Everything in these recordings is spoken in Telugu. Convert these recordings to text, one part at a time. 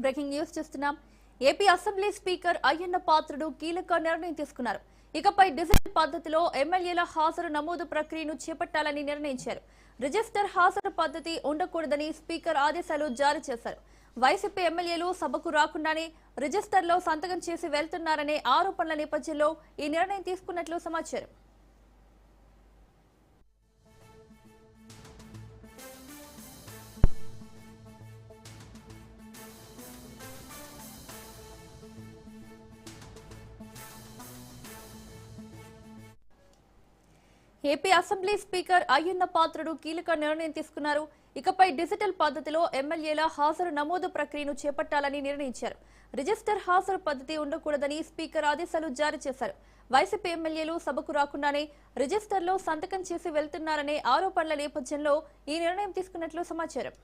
బ్రేకింగ్ న్యూస్ చూస్తున్నాం. AP assembly speaker Ayyanna Patrudu కీలక నిర్ణయం తీసుకున్నారు. ఇకపై డిజిటల్ పద్ధతిలో ఎమ్మెల్యేల హాజరు నమోదు ప్రక్రియను చేపట్టాలని నిర్ణయించారు. రిజిస్టర్ హాజరు పద్ధతి ఉండకూడదని స్పీకర్ ఆదేశాలు జారీ చేశారు. వైసీపీ ఎమ్మెల్యేలు సభకు రాకుండానే రిజిస్టర్లో సంతకం చేసి వెళ్తున్నారనే ఆరోపణల నేపథ్యంలో ఈ నిర్ణయం తీసుకున్నట్లు సమాచారం. AP assembly speaker Ayyanna Patrudu కీలక నిర్ణయం తీసుకున్నారు. ఇకపై డిజిటల్ పద్ధతిలో ఎమ్మెల్యేల హాజరు నమోదు ప్రక్రియను చేపట్టాలని నిర్ణయించారు. రిజిస్టర్ హాజరు పద్ధతి ఉండకూడదని స్పీకర్ ఆదేశాలు జారీ చేశారు. వైసీపీ ఎమ్మెల్యేలు సభకు రాకుండానే రిజిస్టర్లో సంతకం చేసి వెళ్తున్నారనే ఆరోపణల నేపథ్యంలో ఈ నిర్ణయం తీసుకున్నట్లు సమాచారం.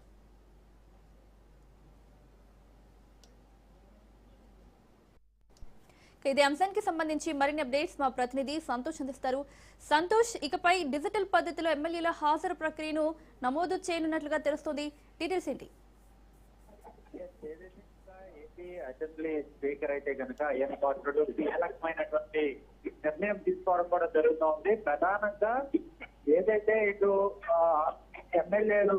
ఇదే అంశానికి సంబంధించి మరిన్ని అప్డేట్స్ మా ప్రతినిధి సంతోష్ అందిస్తారు. సంతోష్, ఇకపై డిజిటల్ పద్ధతిలో ఎమ్మెల్యేల హాజరు ప్రక్రియను నమోదు చేయనున్నట్లుగా తెలుస్తోంది. డీటెయిల్స్ ఏంటి? ఏపీ అసెంబ్లీ స్పీకర్ అయితే కనుక అయ్యన్న పాత్రుడు కీలకమైనటువంటి నిర్ణయం తీసుకోవడం కూడా జరుగుతోంది. ప్రధానంగా ఏదైతే ఇటు ఎమ్మెల్యేలు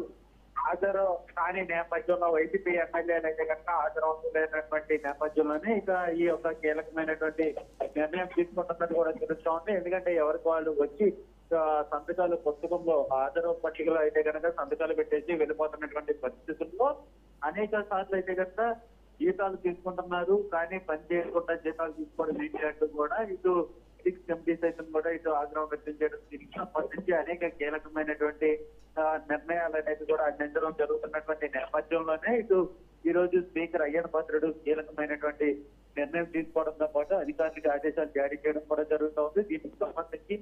హాజరు కాని నేపథ్యంలో వైసీపీ ఎమ్మెల్యేలు అయితే కనుక హాజరవుతున్నటువంటి నేపథ్యంలోనే ఇక ఈ యొక్క కీలకమైనటువంటి నిర్ణయం తీసుకుంటున్నట్టు కూడా తెలుస్తోంది. ఎందుకంటే ఎవరికి వాళ్ళు వచ్చి సంతకాలు పుస్తకంలో హాజరు పట్టికలో అయితే కనుక సంతకాలు పెట్టేసి వెళ్ళిపోతున్నటువంటి పరిస్థితుల్లో అనేక సార్లు అయితే కనుక జీతాలు తీసుకుంటున్నారు, కానీ పని చేయకుండా జీతాలు తీసుకోవడం ఏంటంటూ కూడా ఇటు సైతం కూడా ఇటు ఆగ్రహం వ్యక్తం చేయడం, దీనికి సంబంధించి అనేక కీలకమైనటువంటి నిర్ణయాలు అనేది కూడా అందించడం జరుగుతున్నటువంటి నేపథ్యంలోనే ఇటు ఈ రోజు స్పీకర్ అయ్యన్న పాత్రుడు కీలకమైనటువంటి నిర్ణయం తీసుకోవడంతో పాటు అధికారులకు ఆదేశాలు జారీ చేయడం కూడా జరుగుతుంది. దీనికి సంబంధించి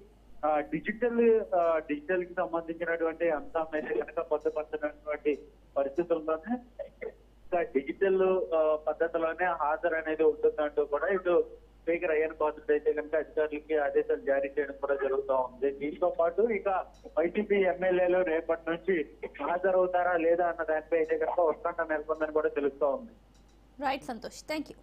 డిజిటల్ కి సంబంధించినటువంటి అంశం అయితే కనుక పొందుపరచినటువంటి పరిస్థితుల్లోనే డిజిటల్ పద్ధతిలోనే హాజరు అనేది ఉంటుందంటూ కూడా ఇటు స్పీకర్ అయ్యన్న పాత్రుడు అయితే కనుక అధికారులకి ఆదేశాలు జారీ చేయడం కూడా జరుగుతూ ఉంది. దీంతో పాటు ఇక వైసీపీ ఎమ్మెల్యేలు రేపటి నుంచి హాజరవుతారా లేదా అన్న దానిపై అయితే కనుక ఉత్కంఠ నెలకొందని కూడా తెలుస్తూ ఉంది. Right Santosh, thank you.